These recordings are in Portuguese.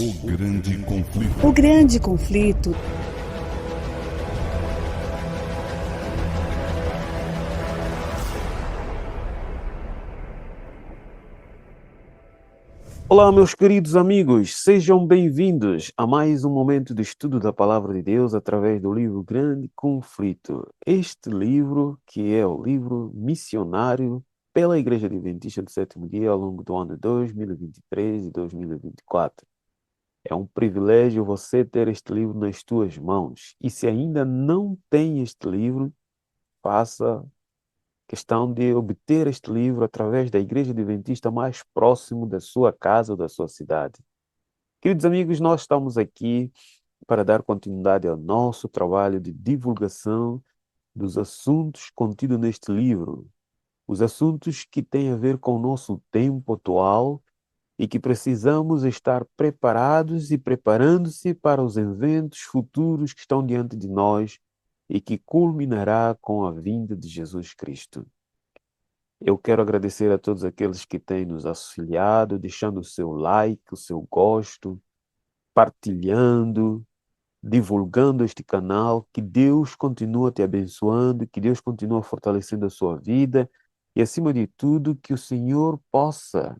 O grande conflito. O grande conflito. Olá, meus queridos amigos, sejam bem-vindos a mais um momento de estudo da Palavra de Deus através do livro Grande Conflito. Este livro, que é o livro missionário pela Igreja Adventista do Sétimo Dia ao longo do ano 2023 e 2024. É um privilégio você ter este livro nas tuas mãos. E se ainda não tem este livro, faça questão de obter este livro através da Igreja Adventista mais próximo da sua casa ou da sua cidade. Queridos amigos, nós estamos aqui para dar continuidade ao nosso trabalho de divulgação dos assuntos contidos neste livro. Os assuntos que têm a ver com o nosso tempo atual e que precisamos estar preparados e preparando-se para os eventos futuros que estão diante de nós e que culminará com a vinda de Jesus Cristo. Eu quero agradecer a todos aqueles que têm nos auxiliado, deixando o seu like, o seu gosto, partilhando, divulgando este canal. Que Deus continue te abençoando, que Deus continue fortalecendo a sua vida e, acima de tudo, que o Senhor possa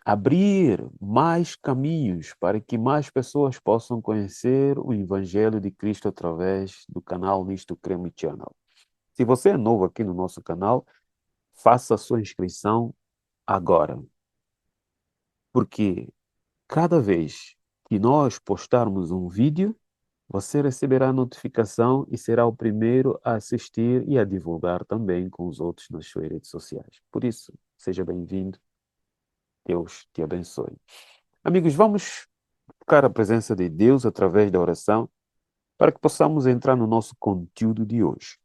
abrir mais caminhos para que mais pessoas possam conhecer o Evangelho de Cristo através do canal Nisto Creme Channel. Se você é novo aqui no nosso canal, faça a sua inscrição agora, porque cada vez que nós postarmos um vídeo, você receberá a notificação e será o primeiro a assistir e a divulgar também com os outros nas suas redes sociais. Por isso, seja bem-vindo. Deus te abençoe. Amigos, vamos buscar a presença de Deus através da oração para que possamos entrar no nosso conteúdo de hoje.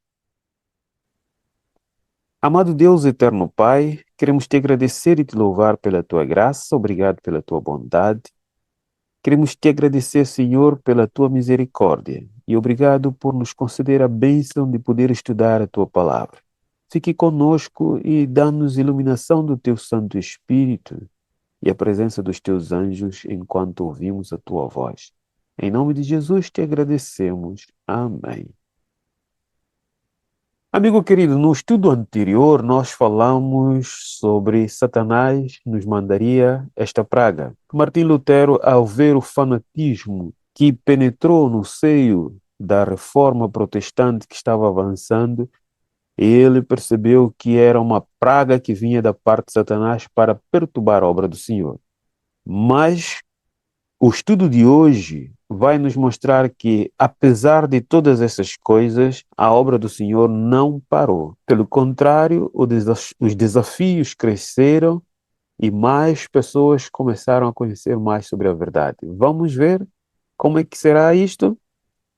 Amado Deus, eterno Pai, queremos te agradecer e te louvar pela tua graça, obrigado pela tua bondade. Queremos te agradecer, Senhor, pela tua misericórdia e obrigado por nos conceder a bênção de poder estudar a tua palavra. Fique conosco e dá-nos iluminação do teu Santo Espírito e a presença dos teus anjos enquanto ouvimos a tua voz. Em nome de Jesus te agradecemos. Amém. Amigo querido, no estudo anterior nós falamos sobre Satanás nos mandaria esta praga. Martim Lutero, ao ver o fanatismo que penetrou no seio da reforma protestante que estava avançando, ele percebeu que era uma praga que vinha da parte de Satanás para perturbar a obra do Senhor. Mas o estudo de hoje vai nos mostrar que, apesar de todas essas coisas, a obra do Senhor não parou. Pelo contrário, os desafios cresceram e mais pessoas começaram a conhecer mais sobre a verdade. Vamos ver como é que será isto?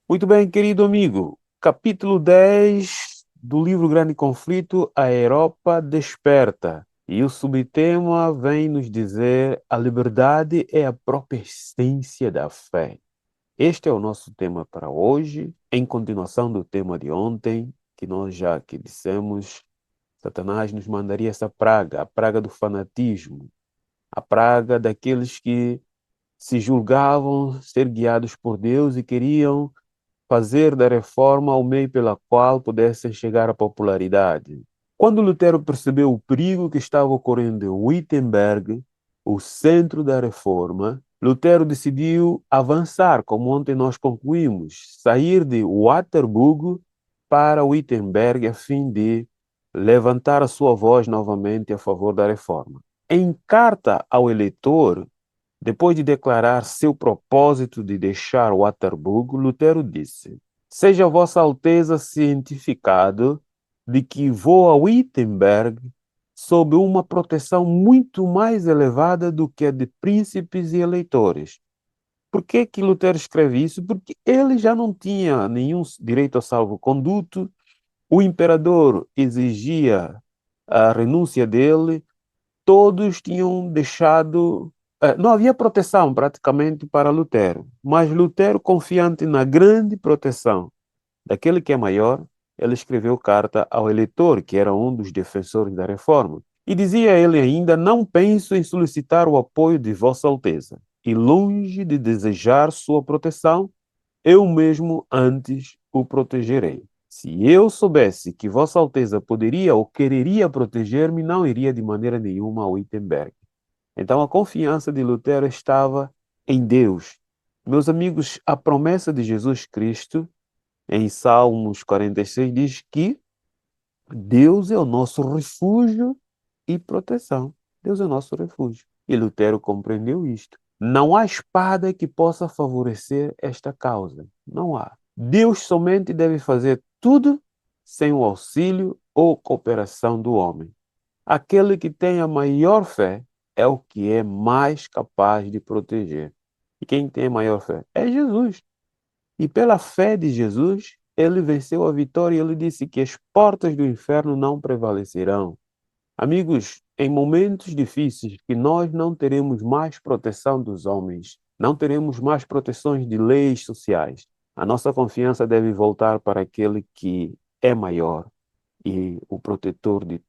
Muito bem, querido amigo. Capítulo 10 do livro Grande Conflito, a Europa Desperta. E o subtema vem nos dizer: a liberdade é a própria essência da fé. Este é o nosso tema para hoje, em continuação do tema de ontem, que nós já aqui dissemos. Satanás nos mandaria essa praga, a praga do fanatismo, a praga daqueles que se julgavam ser guiados por Deus e queriam fazer da reforma o meio pela qual pudessem chegar à popularidade. Quando Lutero percebeu o perigo que estava ocorrendo em Wittenberg, o centro da reforma, Lutero decidiu avançar, como ontem nós concluímos, sair de Waterburgo para Wittenberg a fim de levantar a sua voz novamente a favor da reforma. Em carta ao eleitor, depois de declarar seu propósito de deixar Waterburgo, Lutero disse: seja Vossa Alteza cientificado de que vou a Wittenberg sob uma proteção muito mais elevada do que a de príncipes e eleitores. Por que que Lutero escreve isso? Porque ele já não tinha nenhum direito a salvo-conduto, o imperador exigia a renúncia dele, todos tinham deixado. Não havia proteção praticamente para Lutero, mas Lutero, confiante na grande proteção daquele que é maior, ele escreveu carta ao eleitor, que era um dos defensores da reforma, e dizia ele ainda: não penso em solicitar o apoio de Vossa Alteza. e longe de desejar sua proteção, eu mesmo antes o protegerei. Se eu soubesse que Vossa Alteza poderia ou quereria proteger-me, não iria de maneira nenhuma ao Wittenberg. Então a confiança de Lutero estava em Deus. Meus amigos, a promessa de Jesus Cristo, em Salmos 46, diz que Deus é o nosso refúgio e proteção. Deus é o nosso refúgio. E Lutero compreendeu isto. Não há espada que possa favorecer esta causa. Não há. Deus somente deve fazer tudo sem o auxílio ou cooperação do homem. Aquele que tem a maior fé é o que é mais capaz de proteger. E quem tem a maior fé? É Jesus. E pela fé de Jesus, ele venceu a vitória e ele disse que as portas do inferno não prevalecerão. Amigos, em momentos difíceis que nós não teremos mais proteção dos homens, não teremos mais proteções de leis sociais, a nossa confiança deve voltar para aquele que é maior e o protetor de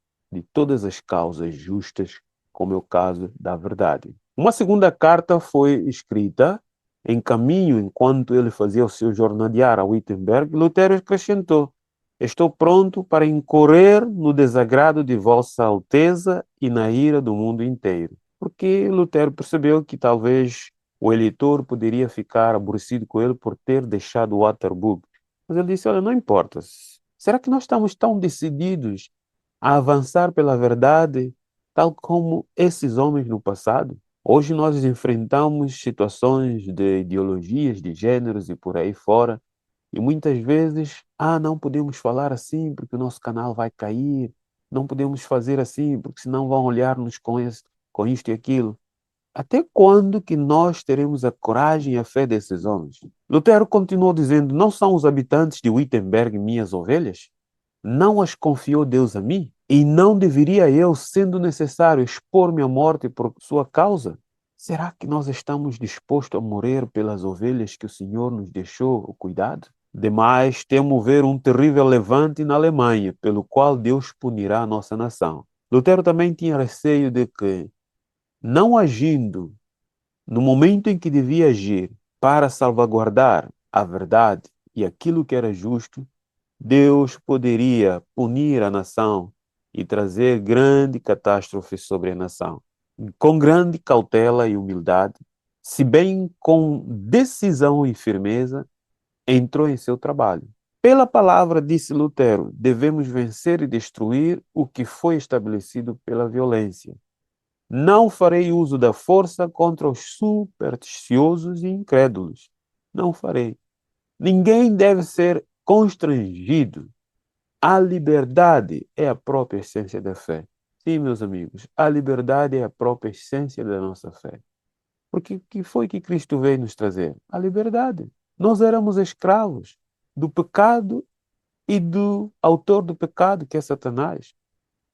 todas as causas justas, como é o caso da verdade. Uma segunda carta foi escrita em caminho, enquanto ele fazia o seu jornadear a Wittenberg. Lutero acrescentou: estou pronto para incorrer no desagrado de Vossa Alteza e na ira do mundo inteiro. Porque Lutero percebeu que talvez o eleitor poderia ficar aborrecido com ele por ter deixado Waterburg. Mas ele disse: olha, não importa. Será que nós estamos tão decididos a avançar pela verdade, tal como esses homens no passado? Hoje nós enfrentamos situações de ideologias, de gêneros e por aí fora, e muitas vezes, não podemos falar assim porque o nosso canal vai cair, não podemos fazer assim porque senão vão olhar-nos com isto e aquilo. Até quando que nós teremos a coragem e a fé desses homens? Lutero continuou dizendo: não são os habitantes de Wittenberg minhas ovelhas? Não as confiou Deus a mim? E não deveria eu, sendo necessário, expor-me à morte por sua causa? Será que nós estamos dispostos a morrer pelas ovelhas que o Senhor nos deixou o cuidado? Demais, temo ver um terrível levante na Alemanha, pelo qual Deus punirá a nossa nação. Lutero também tinha receio de que, não agindo no momento em que devia agir para salvaguardar a verdade e aquilo que era justo, Deus poderia punir a nação e trazer grande catástrofe sobre a nação. Com grande cautela e humildade, se bem com decisão e firmeza, entrou em seu trabalho. Pela palavra, disse Lutero, devemos vencer e destruir o que foi estabelecido pela violência. Não farei uso da força contra os supersticiosos e incrédulos. Não farei. Ninguém deve ser constrangido. A liberdade é a própria essência da fé. Sim, meus amigos, a liberdade é a própria essência da nossa fé. Porque o que foi que Cristo veio nos trazer? A liberdade. Nós éramos escravos do pecado e do autor do pecado, que é Satanás.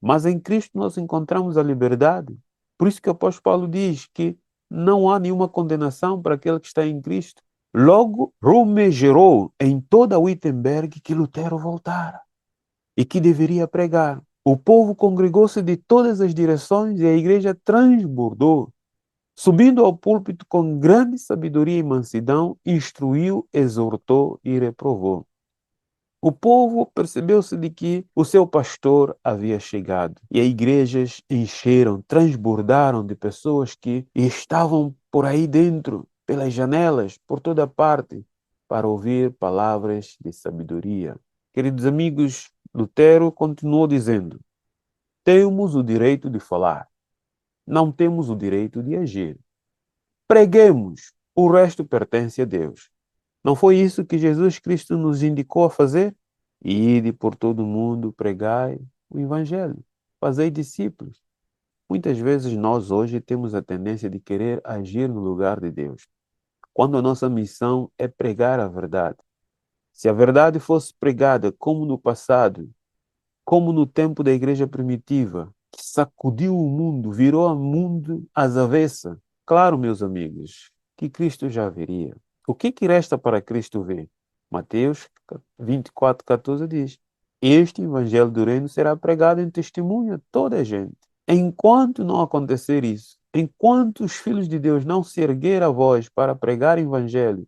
Mas em Cristo nós encontramos a liberdade. Por isso que o apóstolo Paulo diz que não há nenhuma condenação para aquele que está em Cristo. Logo, Rome gerou em toda Wittenberg que Lutero voltara e que deveria pregar. O povo congregou-se de todas as direções e a igreja transbordou. Subindo ao púlpito com grande sabedoria e mansidão, instruiu, exortou e reprovou. O povo percebeu-se de que o seu pastor havia chegado e as igrejas encheram, transbordaram de pessoas que estavam por aí dentro, pelas janelas, por toda parte, para ouvir palavras de sabedoria. Queridos amigos, Lutero continuou dizendo: temos o direito de falar, não temos o direito de agir. Preguemos, o resto pertence a Deus. Não foi isso que Jesus Cristo nos indicou a fazer? Ide por todo o mundo, pregai o Evangelho, fazei discípulos. Muitas vezes nós hoje temos a tendência de querer agir no lugar de Deus, quando a nossa missão é pregar a verdade. Se a verdade fosse pregada como no passado, como no tempo da igreja primitiva, que sacudiu o mundo, virou o mundo às avessas, claro, meus amigos, que Cristo já viria. O que resta para Cristo ver? Mateus 24:14 diz: este evangelho do reino será pregado em testemunho a toda a gente. Enquanto não acontecer isso, Enquanto os filhos de Deus não se erguer a voz para pregar o evangelho,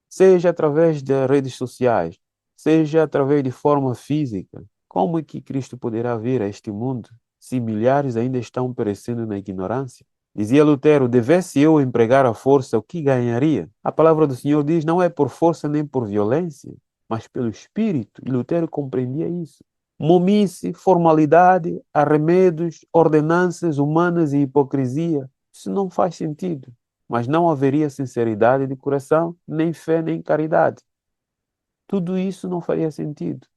seja através das redes sociais, seja através de forma física, como é que Cristo poderá vir a este mundo se milhares ainda estão perecendo na ignorância? Dizia Lutero: devesse eu empregar a força, o que ganharia? A palavra do Senhor diz: não é por força nem por violência, mas pelo Espírito. E Lutero compreendia isso. Momice, formalidade, arremedos, ordenanças humanas e hipocrisia. Isso não faz sentido. Mas não haveria sinceridade de coração, nem fé, nem caridade. Tudo isso não faria sentido.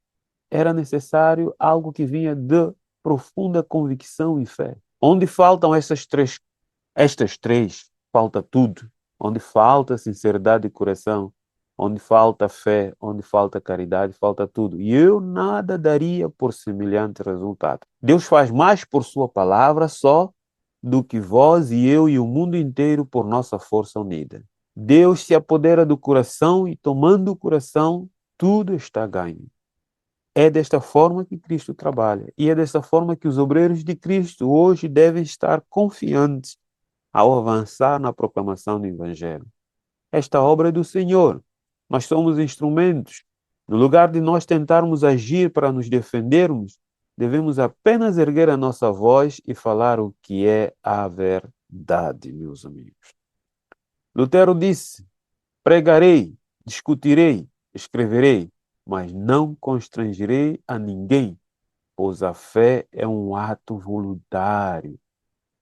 Era necessário algo que vinha de profunda convicção e fé. Onde faltam estas três, falta tudo. Onde falta sinceridade de coração, onde falta fé, onde falta caridade, falta tudo. E eu nada daria por semelhante resultado. Deus faz mais por sua palavra só do que vós e eu e o mundo inteiro por nossa força unida. Deus se apodera do coração e, tomando o coração, tudo está ganho. É desta forma que Cristo trabalha. E é desta forma que os obreiros de Cristo hoje devem estar confiantes ao avançar na proclamação do Evangelho. Esta obra é do Senhor. Nós somos instrumentos. No lugar de nós tentarmos agir para nos defendermos, devemos apenas erguer a nossa voz e falar o que é a verdade, meus amigos. Lutero disse: pregarei, discutirei, escreverei, mas não constrangerei a ninguém, pois a fé é um ato voluntário.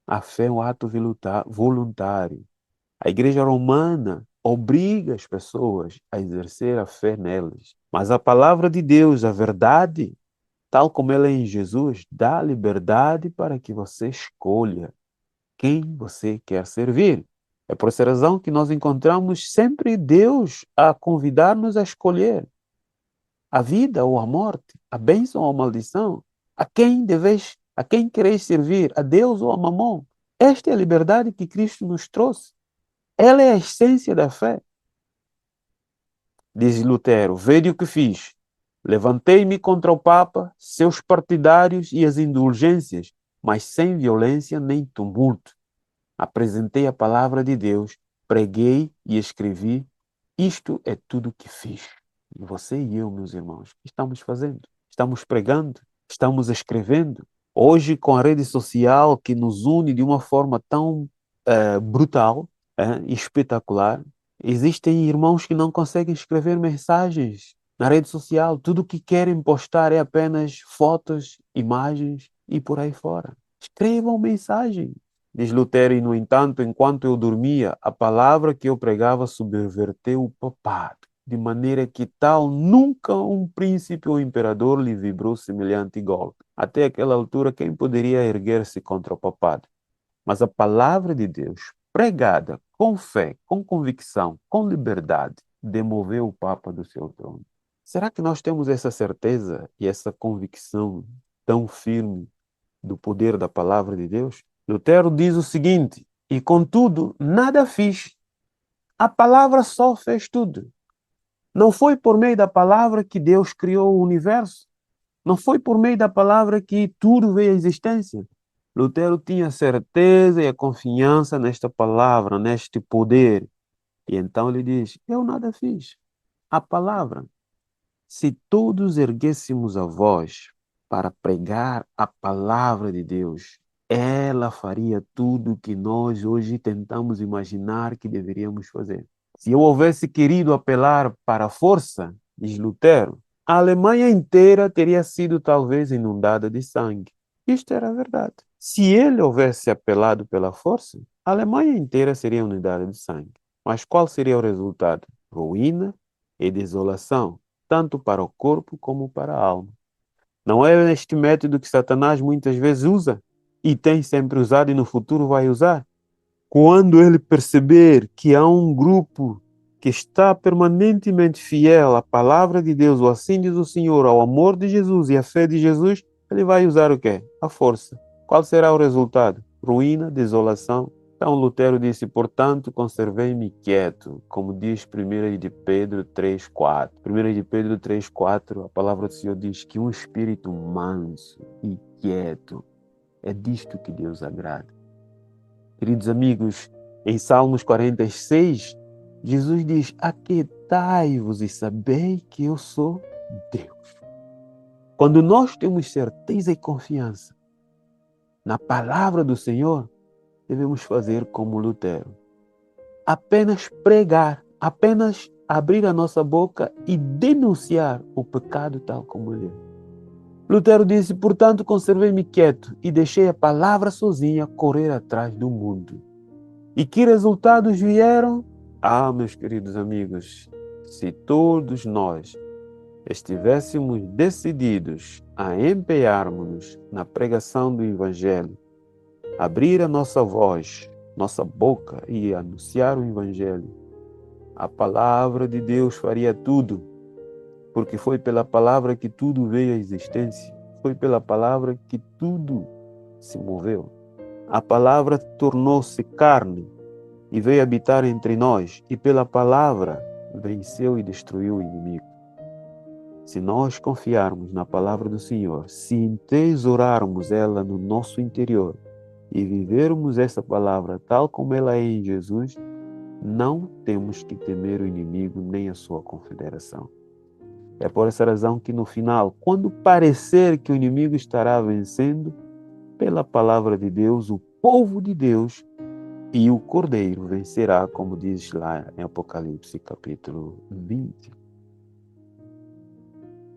A fé é um ato voluntário. A Igreja Romana obriga as pessoas a exercer a fé nelas. Mas a palavra de Deus, a verdade, tal como ela é em Jesus, dá liberdade para que você escolha quem você quer servir. É por essa razão que nós encontramos sempre Deus a convidar-nos a escolher a vida ou a morte, a bênção ou a maldição, a quem quereis servir, a Deus ou a Mamon. Esta é a liberdade que Cristo nos trouxe. Ela é a essência da fé. Diz Lutero: vede o que fiz. Levantei-me contra o Papa, seus partidários e as indulgências, mas sem violência nem tumulto. Apresentei a palavra de Deus, preguei e escrevi. Isto é tudo o que fiz. E você e eu, meus irmãos, o que estamos fazendo? Estamos pregando, estamos escrevendo. Hoje, com a rede social que nos une de uma forma tão brutal e espetacular, existem irmãos que não conseguem escrever mensagens na rede social. Tudo o que querem postar é apenas fotos, imagens e por aí fora. Escrevam mensagem. Diz Lutero: e, no entanto, enquanto eu dormia, a palavra que eu pregava subverteu o papado, de maneira que tal nunca um príncipe ou imperador lhe vibrou semelhante golpe. Até aquela altura, quem poderia erguer-se contra o papado? Mas a palavra de Deus, pregada com fé, com convicção, com liberdade, demoveu o Papa do seu trono. Será que nós temos essa certeza e essa convicção tão firme do poder da palavra de Deus? Lutero diz o seguinte: e contudo, nada fiz. A palavra só fez tudo. Não foi por meio da palavra que Deus criou o universo. Não foi por meio da palavra que tudo veio à existência. Lutero tinha a certeza e a confiança nesta palavra, neste poder. E então ele diz: eu nada fiz. A palavra. Se todos erguêssemos a voz para pregar a palavra de Deus, ela faria tudo o que nós hoje tentamos imaginar que deveríamos fazer. Se eu houvesse querido apelar para a força, diz Lutero, a Alemanha inteira teria sido talvez inundada de sangue. Isto era a verdade. Se ele houvesse apelado pela força, a Alemanha inteira seria inundada de sangue. Mas qual seria o resultado? Ruína e desolação, tanto para o corpo como para a alma. Não é este método que Satanás muitas vezes usa e tem sempre usado e no futuro vai usar? Quando ele perceber que há um grupo que está permanentemente fiel à palavra de Deus, ou assim diz o Senhor, ao amor de Jesus e à fé de Jesus, ele vai usar o quê? A força. Qual será o resultado? Ruína, desolação. Então Lutero disse: portanto, conservei-me quieto, como diz 1 de Pedro 3,4. 1 de Pedro 3,4, a palavra do Senhor diz que um espírito manso e quieto é disto que Deus agrada. Queridos amigos, em Salmos 46, Jesus diz: aquietai-vos e sabei que eu sou Deus. Quando nós temos certeza e confiança na palavra do Senhor, devemos fazer como Lutero. Apenas pregar, apenas abrir a nossa boca e denunciar o pecado tal como ele é. Lutero disse: portanto, conservei-me quieto e deixei a palavra sozinha correr atrás do mundo. E que resultados vieram? Meus queridos amigos, se todos nós estivéssemos decididos a empenharmos-nos na pregação do Evangelho, abrir a nossa voz, nossa boca e anunciar o Evangelho, a palavra de Deus faria tudo, porque foi pela palavra que tudo veio à existência, foi pela palavra que tudo se moveu. A palavra tornou-se carne e veio habitar entre nós, e pela palavra venceu e destruiu o inimigo. Se nós confiarmos na palavra do Senhor, se entesourarmos ela no nosso interior e vivermos essa palavra tal como ela é em Jesus, não temos que temer o inimigo nem a sua confederação. É por essa razão que no final, quando parecer que o inimigo estará vencendo, pela palavra de Deus, o povo de Deus e o Cordeiro vencerá, como diz lá em Apocalipse capítulo 20.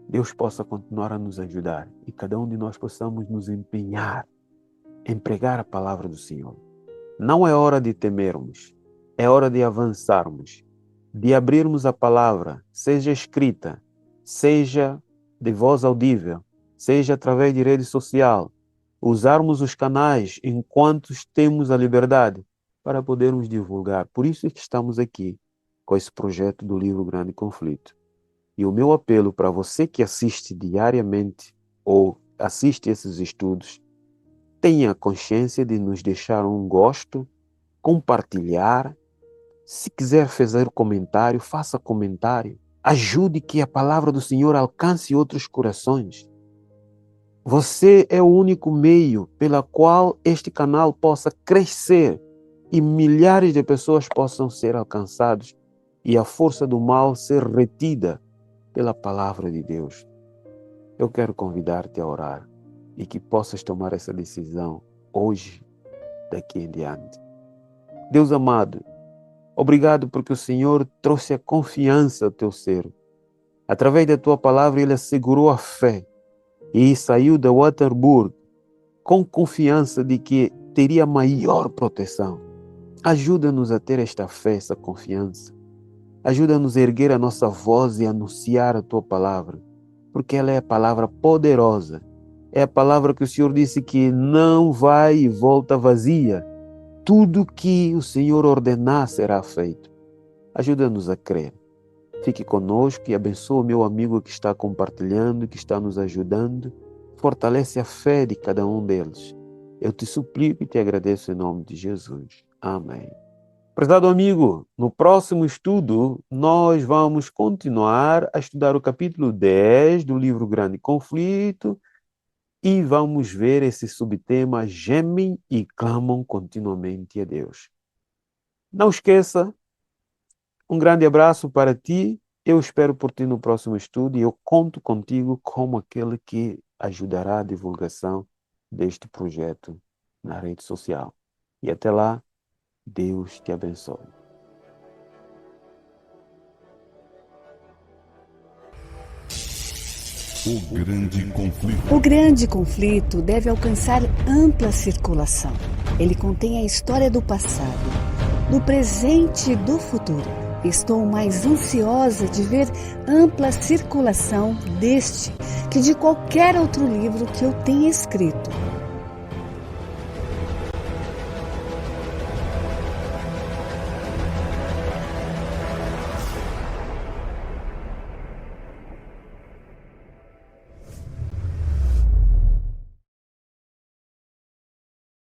Deus possa continuar a nos ajudar e cada um de nós possamos nos empenhar em pregar a palavra do Senhor. Não é hora de temermos, é hora de avançarmos, de abrirmos a palavra, seja escrita, seja de voz audível, seja através de rede social, usarmos os canais enquanto temos a liberdade para podermos divulgar. Por isso é que estamos aqui com esse projeto do livro Grande Conflito. E o meu apelo para você que assiste diariamente ou assiste esses estudos, tenha consciência de nos deixar um gosto, compartilhar. Se quiser fazer comentário, faça comentário. Ajude que a palavra do Senhor alcance outros corações. Você é o único meio pela qual este canal possa crescer e milhares de pessoas possam ser alcançados e a força do mal ser retida pela palavra de Deus. Eu quero convidar-te a orar e que possas tomar essa decisão hoje, daqui em diante. Deus amado, obrigado porque o Senhor trouxe a confiança ao teu ser. Através da tua palavra, Ele assegurou a fé e saiu da Waterburg com confiança de que teria maior proteção. Ajuda-nos a ter esta fé, essa confiança. Ajuda-nos a erguer a nossa voz e anunciar a tua palavra, porque ela é a palavra poderosa. É a palavra que o Senhor disse que não vai e volta vazia. Tudo que o Senhor ordenar será feito. Ajuda-nos a crer. Fique conosco e abençoa o meu amigo que está compartilhando, que está nos ajudando. Fortalece a fé de cada um deles. Eu te suplico e te agradeço em nome de Jesus. Amém. Prezado amigo, no próximo estudo, nós vamos continuar a estudar o capítulo 10 do livro Grande Conflito e vamos ver esse subtema: gemem e clamam continuamente a Deus. Não esqueça, um grande abraço para ti. Eu espero por ti no próximo estudo e eu conto contigo como aquele que ajudará a divulgação deste projeto na rede social. E até lá, Deus te abençoe. O Grande Conflito. O Grande Conflito deve alcançar ampla circulação. Ele contém a história do passado, do presente e do futuro. Estou mais ansiosa de ver ampla circulação deste que de qualquer outro livro que eu tenha escrito.